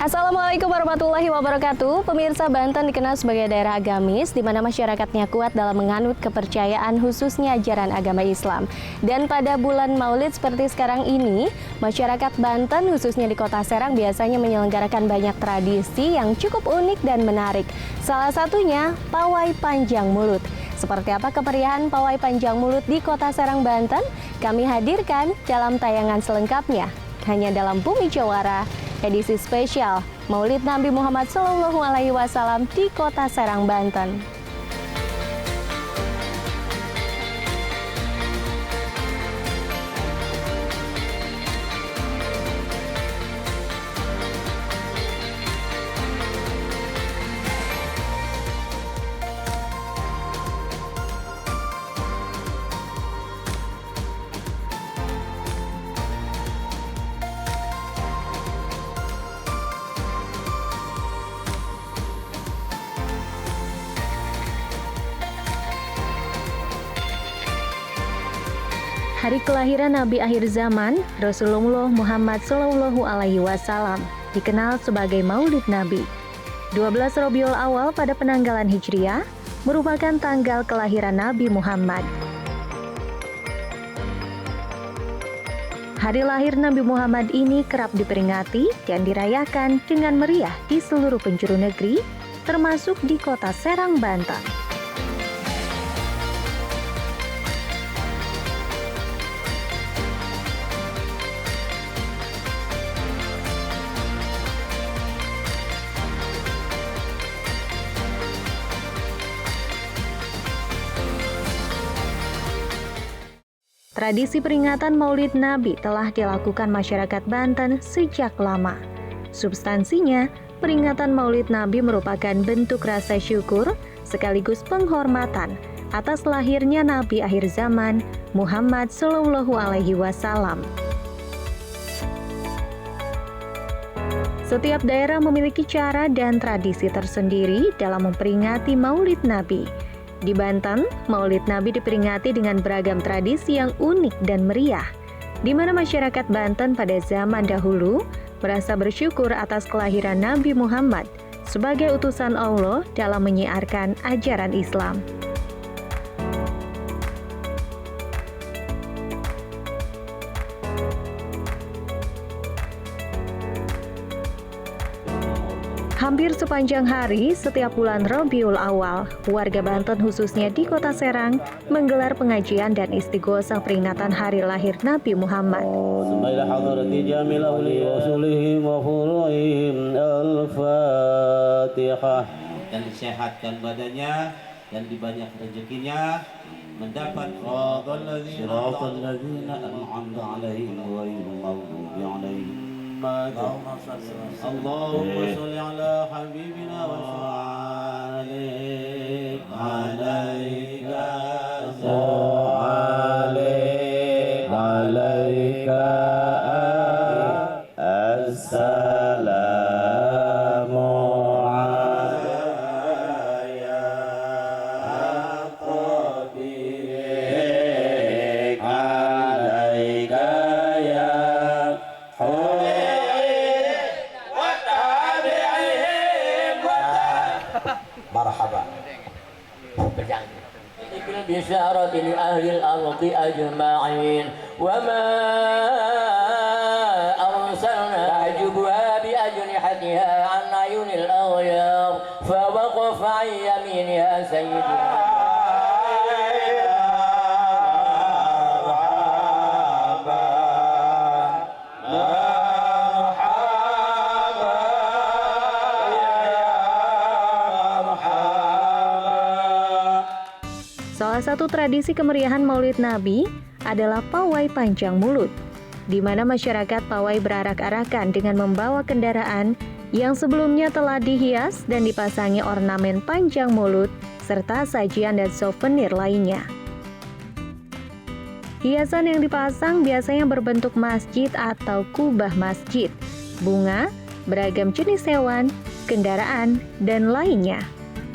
Assalamualaikum warahmatullahi wabarakatuh. Pemirsa, Banten dikenal sebagai daerah agamis di mana masyarakatnya kuat dalam menganut kepercayaan khususnya ajaran agama Islam. Dan pada bulan Maulid seperti sekarang ini, masyarakat Banten khususnya di Kota Serang biasanya menyelenggarakan banyak tradisi yang cukup unik dan menarik. Salah satunya pawai panjang mulut. Seperti apa kemeriahan pawai panjang mulut di Kota Serang, Banten? Kami hadirkan dalam tayangan selengkapnya hanya dalam Bumi Jawara edisi spesial Maulid Nabi Muhammad SAW di Kota Serang, Banten. Hari kelahiran Nabi akhir zaman, Rasulullah Muhammad SAW, dikenal sebagai Maulid Nabi. 12 Rabiul Awal pada penanggalan Hijriah merupakan tanggal kelahiran Nabi Muhammad. Hari lahir Nabi Muhammad ini kerap diperingati dan dirayakan dengan meriah di seluruh penjuru negeri, termasuk di Kota Serang, Banten. Tradisi peringatan Maulid Nabi telah dilakukan masyarakat Banten sejak lama. Substansinya, peringatan Maulid Nabi merupakan bentuk rasa syukur sekaligus penghormatan atas lahirnya Nabi akhir zaman Muhammad SAW. Setiap daerah memiliki cara dan tradisi tersendiri dalam memperingati Maulid Nabi. Di Banten, Maulid Nabi diperingati dengan beragam tradisi yang unik dan meriah, di mana masyarakat Banten pada zaman dahulu merasa bersyukur atas kelahiran Nabi Muhammad sebagai utusan Allah dalam menyiarkan ajaran Islam. Hampir sepanjang hari setiap bulan Rabiul Awal, warga Banten khususnya di Kota Serang menggelar pengajian dan istighosah peringatan hari lahir Nabi Muhammad. Dan disehatkan badannya dan dibanyak rezekinya, mendapat siratal ladzina an'amta 'alaihim ghairil maghdubi 'alaihim. Allahumma sholli ala habibina wa sallim alaika assalamu alayya tabi'ik alaika ya marhaba. بشارة لأهل الأرض أجمعين وما أرسلنا تعجبها بأجنحتها عن عيون الأغيار فوقف عن يمينها سيدنا Salah satu tradisi kemeriahan Maulid Nabi adalah pawai panjang mulut, di mana masyarakat pawai berarak-arakan dengan membawa kendaraan yang sebelumnya telah dihias dan dipasangi ornamen panjang mulut serta sajian dan souvenir lainnya. Hiasan yang dipasang biasanya berbentuk masjid atau kubah masjid, bunga, beragam jenis hewan, kendaraan, dan lainnya.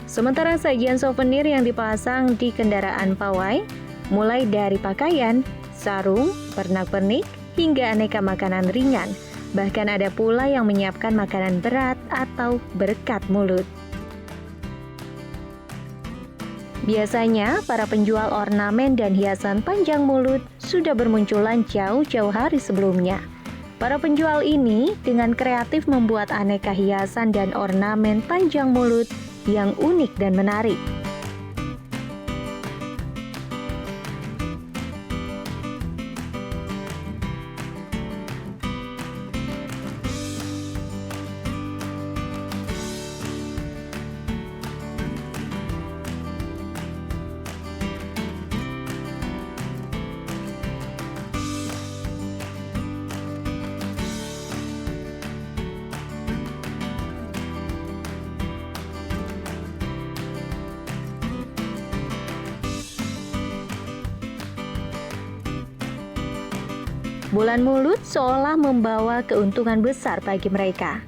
Sementara sajian souvenir yang dipasang di kendaraan pawai mulai dari pakaian, sarung, pernak-pernik, hingga aneka makanan ringan, Bahkan ada pula yang menyiapkan makanan berat atau berkat mulut. Biasanya, para penjual ornamen dan hiasan panjang mulut sudah bermunculan jauh-jauh hari sebelumnya. Para penjual ini dengan kreatif membuat aneka hiasan dan ornamen panjang mulut yang unik dan menarik. Bulan mulut seolah membawa keuntungan besar bagi mereka.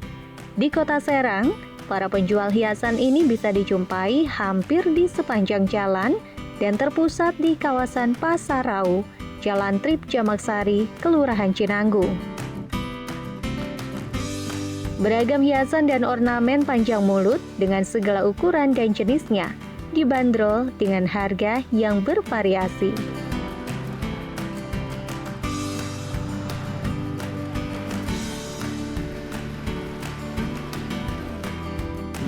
Di Kota Serang, para penjual hiasan ini bisa dijumpai hampir di sepanjang jalan dan terpusat di kawasan Pasar Rau, Jalan Trip Jamaksari, Kelurahan Cinanggung. Beragam hiasan dan ornamen panjang mulut dengan segala ukuran dan jenisnya dibanderol dengan harga yang bervariasi.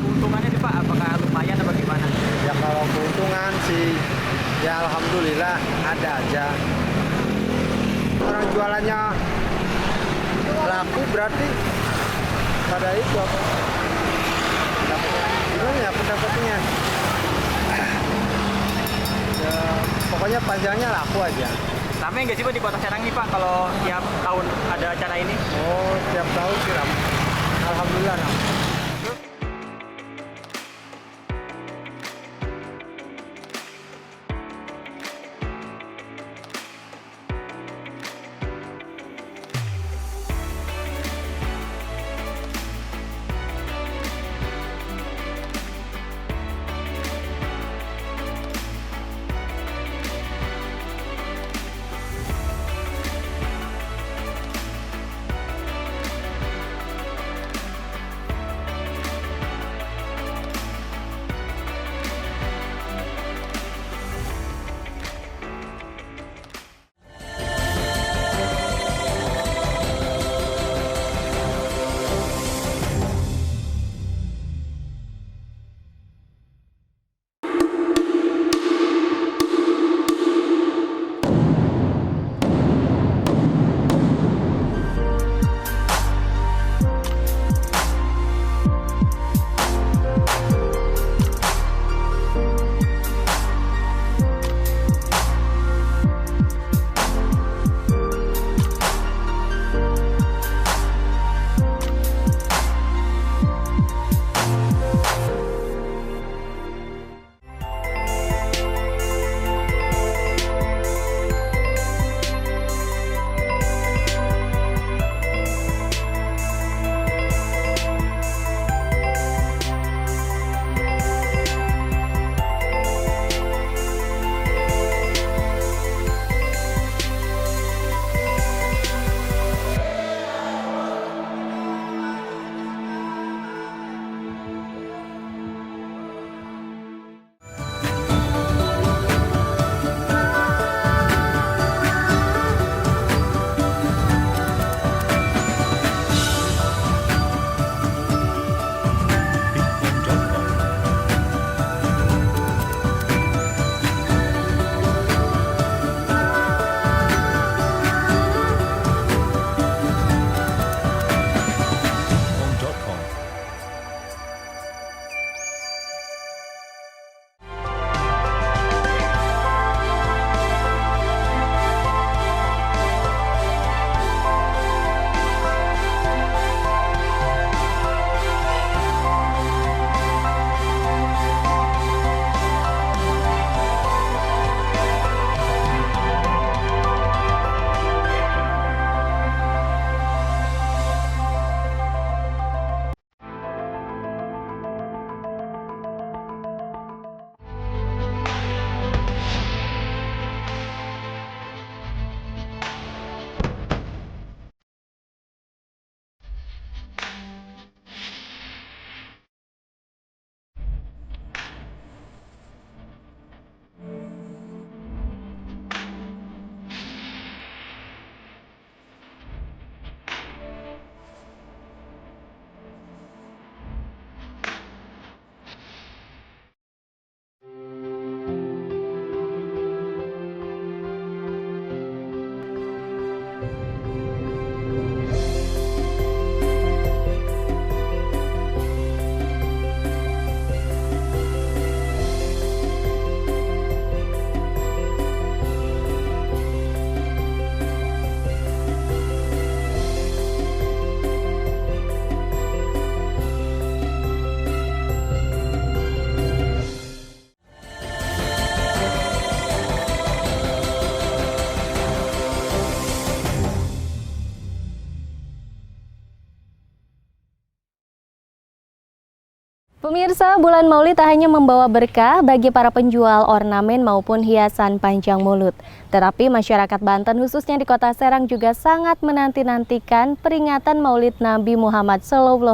Keuntungannya nih Pak, apakah lumayan atau bagaimana? Ya kalau keuntungan sih, ya alhamdulillah ada aja. Orang jualannya laku berarti pada itu apa? Gimana pendapatnya? Ya, pokoknya panjangnya laku aja. Ramai nggak sih Pak di Kota Serang nih Pak kalau tiap tahun ada acara ini? Oh, tiap tahun sih ramai. Alhamdulillah ramai. Pemirsa, bulan Maulid tak hanya membawa berkah bagi para penjual ornamen maupun hiasan panjang mulut. Tetapi masyarakat Banten khususnya di Kota Serang juga sangat menanti-nantikan peringatan Maulid Nabi Muhammad SAW,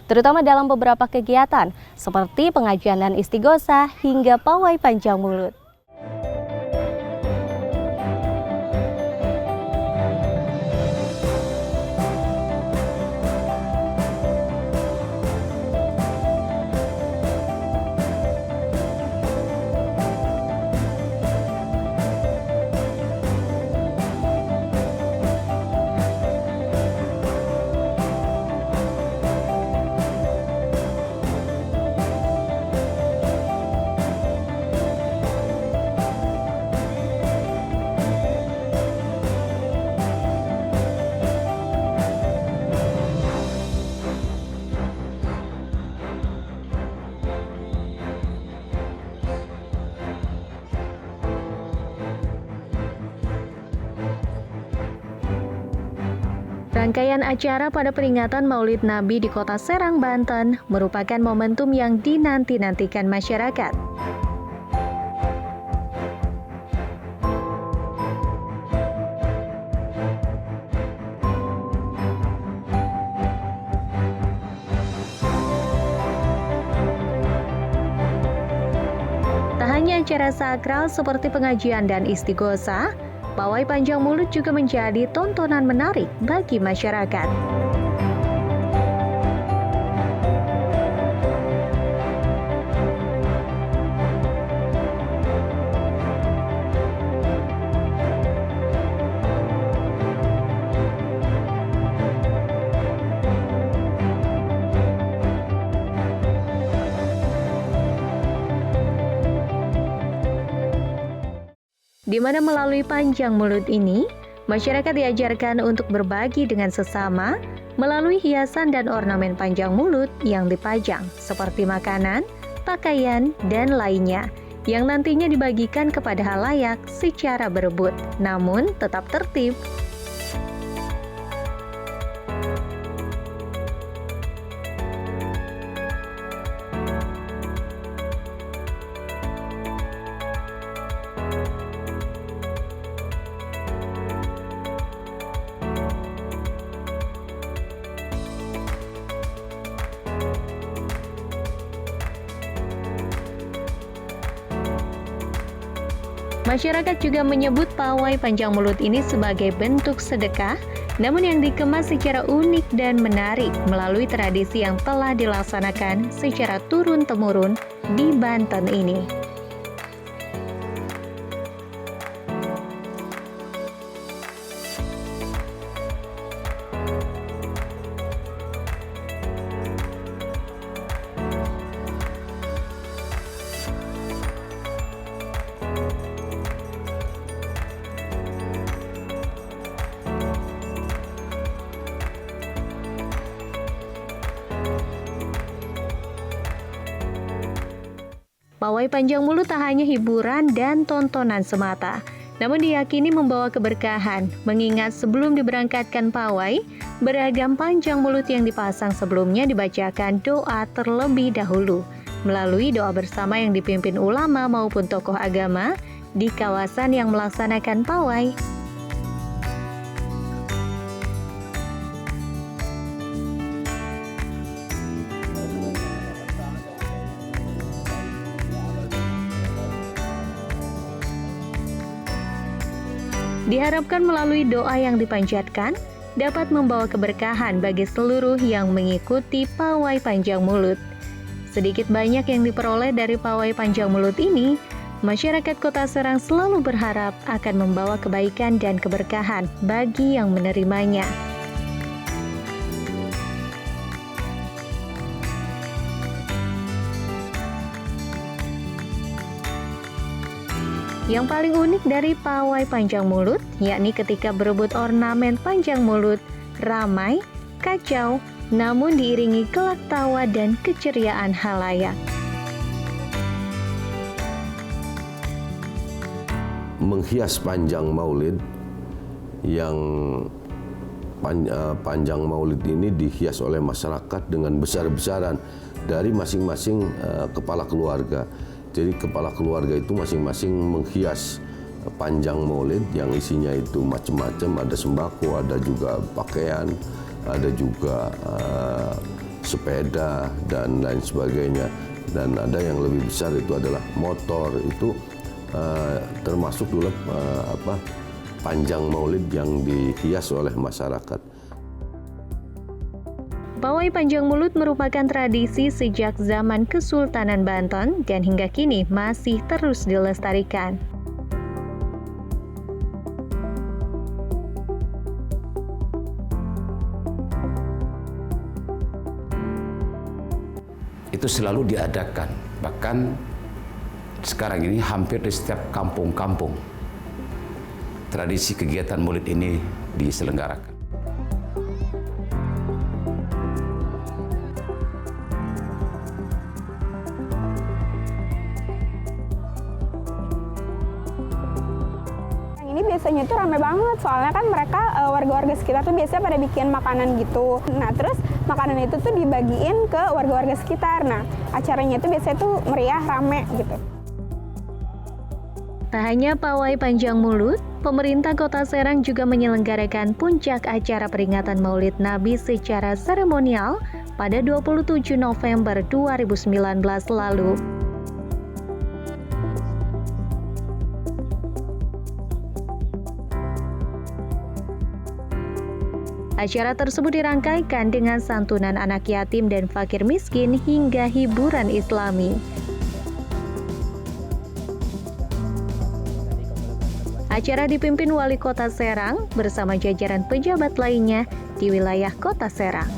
terutama dalam beberapa kegiatan seperti pengajian dan istighosah hingga pawai panjang mulut. Rangkaian acara pada peringatan Maulid Nabi di Kota Serang, Banten merupakan momentum yang dinanti-nantikan masyarakat. Tak hanya acara sakral seperti pengajian dan istighosah, pawai panjang mulut juga menjadi tontonan menarik bagi masyarakat. Di mana melalui panjang mulut ini, masyarakat diajarkan untuk berbagi dengan sesama melalui hiasan dan ornamen panjang mulut yang dipajang seperti makanan, pakaian, dan lainnya yang nantinya dibagikan kepada halayak secara berebut, namun tetap tertib. Masyarakat juga menyebut pawai panjang mulut ini sebagai bentuk sedekah, namun yang dikemas secara unik dan menarik melalui tradisi yang telah dilaksanakan secara turun-temurun di Banten ini. Pawai panjang mulut tak hanya hiburan dan tontonan semata, namun diyakini membawa keberkahan, mengingat sebelum diberangkatkan pawai, beragam panjang mulut yang dipasang sebelumnya dibacakan doa terlebih dahulu, melalui doa bersama yang dipimpin ulama maupun tokoh agama di kawasan yang melaksanakan pawai. Diharapkan melalui doa yang dipanjatkan dapat membawa keberkahan bagi seluruh yang mengikuti pawai panjang mulut. Sedikit banyak yang diperoleh dari pawai panjang mulut ini, masyarakat Kota Serang selalu berharap akan membawa kebaikan dan keberkahan bagi yang menerimanya. Yang paling unik dari pawai panjang mulut, yakni ketika berebut ornamen panjang mulut, ramai, kacau, namun diiringi gelak tawa dan keceriaan halayak. Menghias panjang maulid, yang panjang maulid ini dihias oleh masyarakat dengan besar-besaran dari masing-masing kepala keluarga. Jadi kepala keluarga itu masing-masing menghias panjang maulid yang isinya itu macam-macam, ada sembako, ada juga pakaian, ada juga sepeda dan lain sebagainya. Dan ada yang lebih besar itu adalah motor, itu termasuk juga panjang maulid yang dihias oleh masyarakat. Pawai Panjang Mulut merupakan tradisi sejak zaman Kesultanan Banten dan hingga kini masih terus dilestarikan. Itu selalu diadakan, bahkan sekarang ini hampir di setiap kampung-kampung tradisi kegiatan maulid ini diselenggarakan. Ini biasanya tuh rame banget, soalnya kan mereka warga-warga sekitar tuh biasanya pada bikin makanan gitu. Nah terus makanan itu tuh dibagiin ke warga-warga sekitar. Nah acaranya itu biasanya tuh meriah, rame gitu. Tak hanya Pawai Panjang Mulut, pemerintah Kota Serang juga menyelenggarakan puncak acara peringatan Maulid Nabi secara seremonial pada 27 November 2019 lalu. Acara tersebut dirangkaikan dengan santunan anak yatim dan fakir miskin hingga hiburan Islami. Acara dipimpin Wali Kota Serang bersama jajaran pejabat lainnya di wilayah Kota Serang.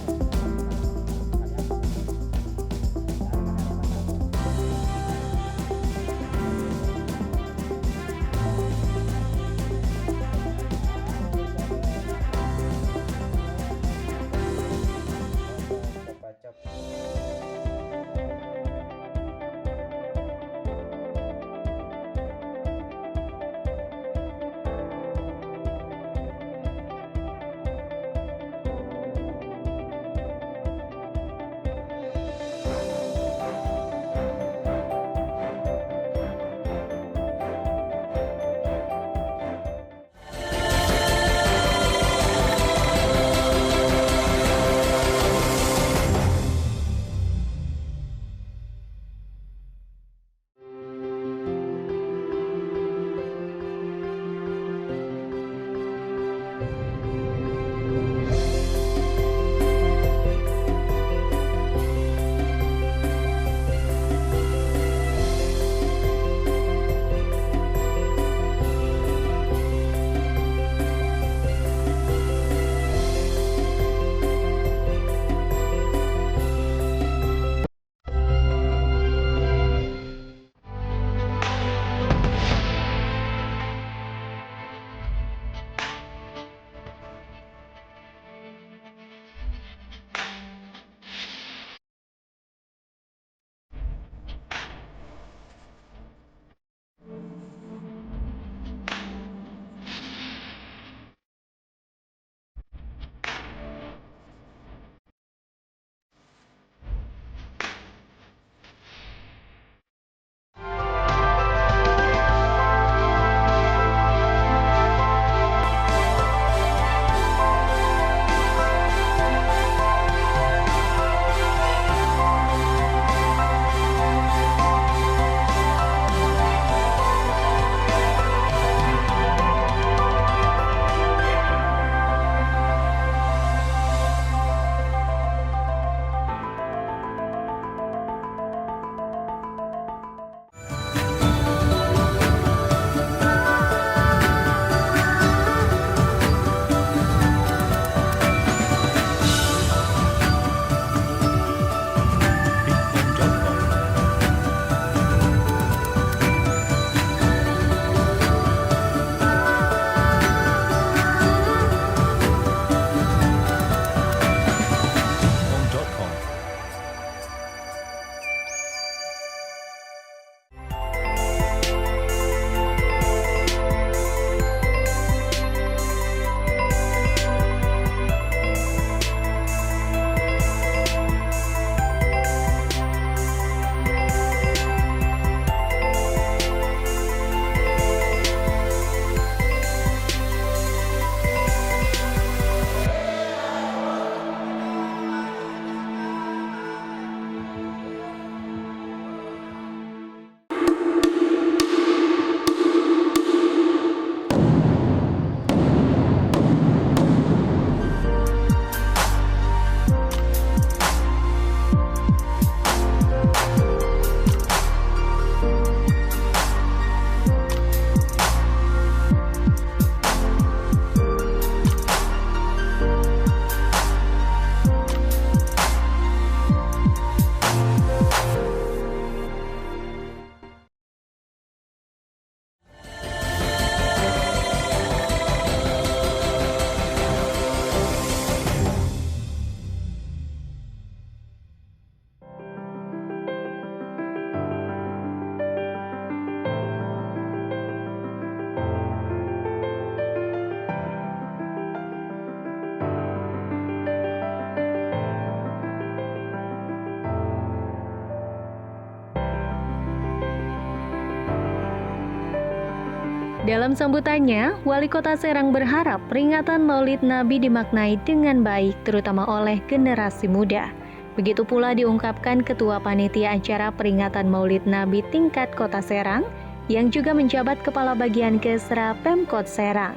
Dalam sambutannya, Wali Kota Serang berharap peringatan Maulid Nabi dimaknai dengan baik, terutama oleh generasi muda. Begitu pula diungkapkan Ketua Panitia Acara Peringatan Maulid Nabi tingkat Kota Serang, yang juga menjabat Kepala Bagian Kesra Pemkot Serang.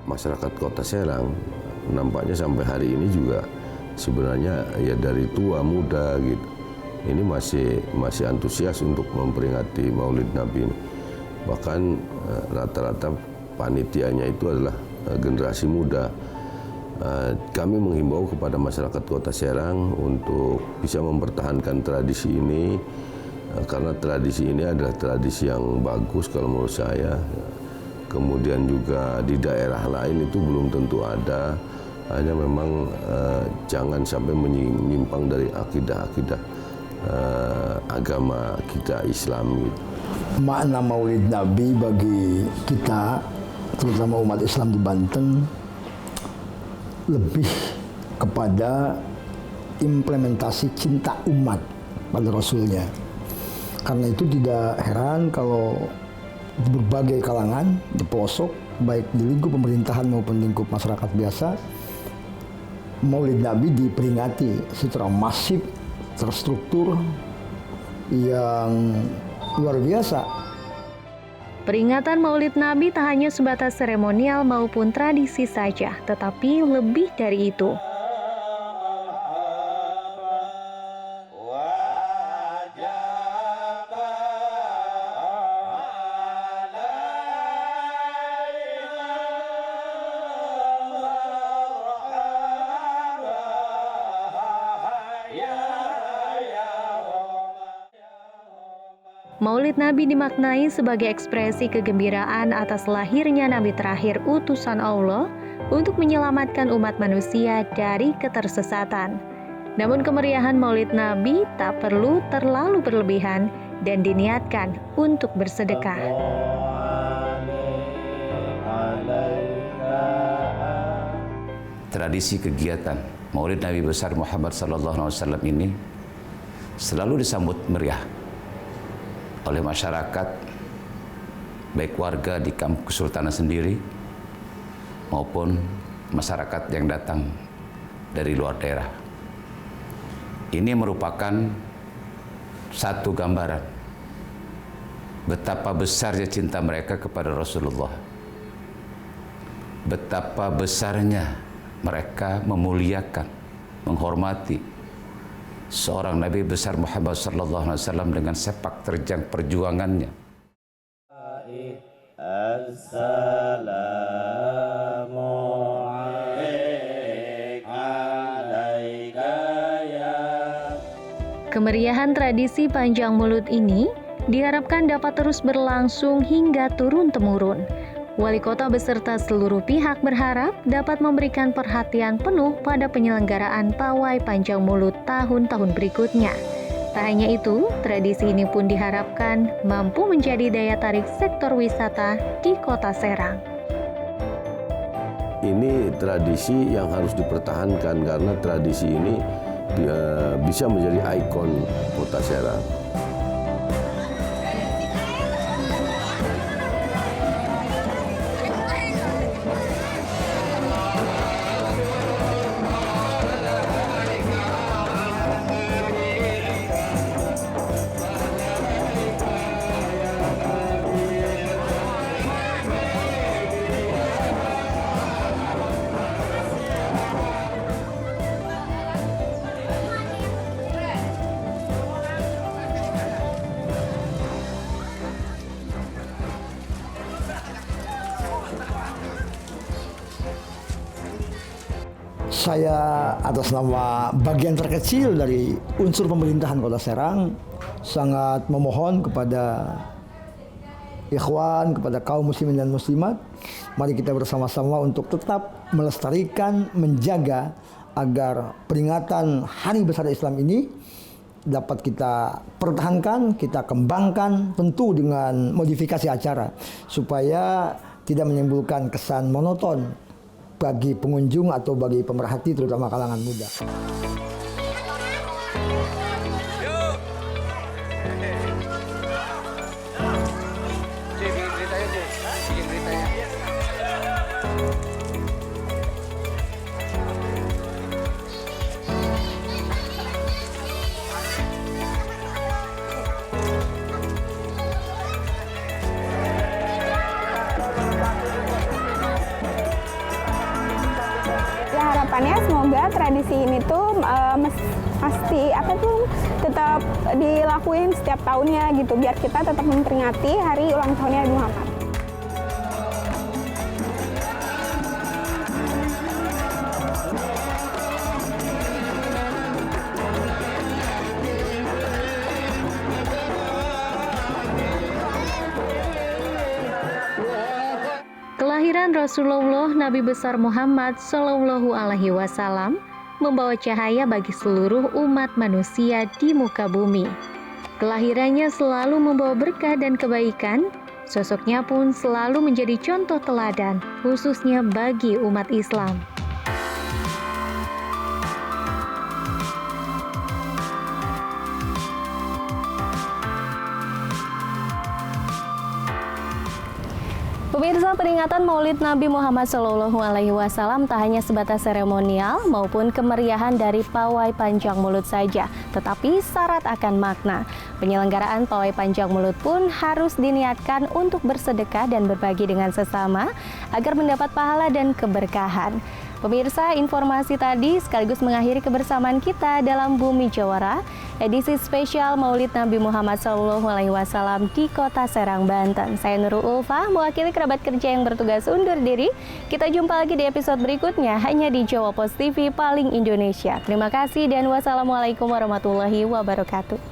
Masyarakat Kota Serang nampaknya sampai hari ini juga sebenarnya ya dari tua muda gitu. Ini masih antusias untuk memperingati Maulid Nabi ini. Bahkan rata-rata panitianya itu adalah generasi muda. Kami menghimbau kepada masyarakat Kota Serang untuk bisa mempertahankan tradisi ini, karena tradisi ini adalah tradisi yang bagus kalau menurut saya. Kemudian juga di daerah lain itu belum tentu ada, hanya memang jangan sampai menyimpang dari akidah-akidah agama kita Islam gitu. Makna Maulid Nabi bagi kita, terutama umat Islam di Banten, lebih kepada implementasi cinta umat pada Rasulnya. Karena itu tidak heran kalau di berbagai kalangan, di pelosok, baik di lingkup pemerintahan maupun lingkup masyarakat biasa, Maulid Nabi diperingati secara masif, terstruktur, yang luar biasa. Peringatan Maulid Nabi tak hanya sebatas seremonial maupun tradisi saja, tetapi lebih dari itu. Maulid Nabi dimaknai sebagai ekspresi kegembiraan atas lahirnya Nabi terakhir utusan Allah untuk menyelamatkan umat manusia dari ketersesatan. Namun kemeriahan Maulid Nabi tak perlu terlalu berlebihan dan diniatkan untuk bersedekah. Tradisi kegiatan Maulid Nabi besar Muhammad SAW ini selalu disambut meriah oleh masyarakat, baik warga di kampung Kesultanan sendiri maupun masyarakat yang datang dari luar daerah. Ini merupakan satu gambaran betapa besarnya cinta mereka kepada Rasulullah, betapa besarnya mereka memuliakan, menghormati seorang Nabi besar Muhammad SAW dengan sepak terjang perjuangannya. Kemeriahan tradisi panjang mulut ini diharapkan dapat terus berlangsung hingga turun-temurun. Wali Kota beserta seluruh pihak berharap dapat memberikan perhatian penuh pada penyelenggaraan pawai panjang mulut tahun-tahun berikutnya. Tak hanya itu, tradisi ini pun diharapkan mampu menjadi daya tarik sektor wisata di Kota Serang. Ini tradisi yang harus dipertahankan karena tradisi ini bisa menjadi ikon Kota Serang. Saya atas nama bagian terkecil dari unsur pemerintahan Kota Serang sangat memohon kepada ikhwan, kepada kaum muslimin dan muslimat, mari kita bersama-sama untuk tetap melestarikan, menjaga agar peringatan Hari Besar Islam ini dapat kita pertahankan, kita kembangkan, tentu dengan modifikasi acara supaya tidak menimbulkan kesan monoton bagi pengunjung atau bagi pemerhati, terutama kalangan muda. semoga tradisi ini tuh pasti tetap dilakuin setiap tahunnya gitu, biar kita tetap memperingati hari ulang tahunnya Nabi Muhammad. Kelahiran Rasulullah Nabi besar Muhammad Shallallahu Alaihi Wasallam membawa cahaya bagi seluruh umat manusia di muka bumi. Kelahirannya selalu membawa berkah dan kebaikan, sosoknya pun selalu menjadi contoh teladan, khususnya bagi umat Islam. Pemirsa, peringatan Maulid Nabi Muhammad SAW tak hanya sebatas seremonial maupun kemeriahan dari pawai panjang mulut saja, tetapi syarat akan makna. Penyelenggaraan pawai panjang mulut pun harus diniatkan untuk bersedekah dan berbagi dengan sesama agar mendapat pahala dan keberkahan. Pemirsa, informasi tadi sekaligus mengakhiri kebersamaan kita dalam Bumi Jawara, edisi spesial Maulid Nabi Muhammad SAW di Kota Serang, Banten. Saya Nurul Ulfa, mewakili kerabat kerja yang bertugas undur diri. Kita jumpa lagi di episode berikutnya hanya di Jawa Post TV paling Indonesia. Terima kasih dan wassalamualaikum warahmatullahi wabarakatuh.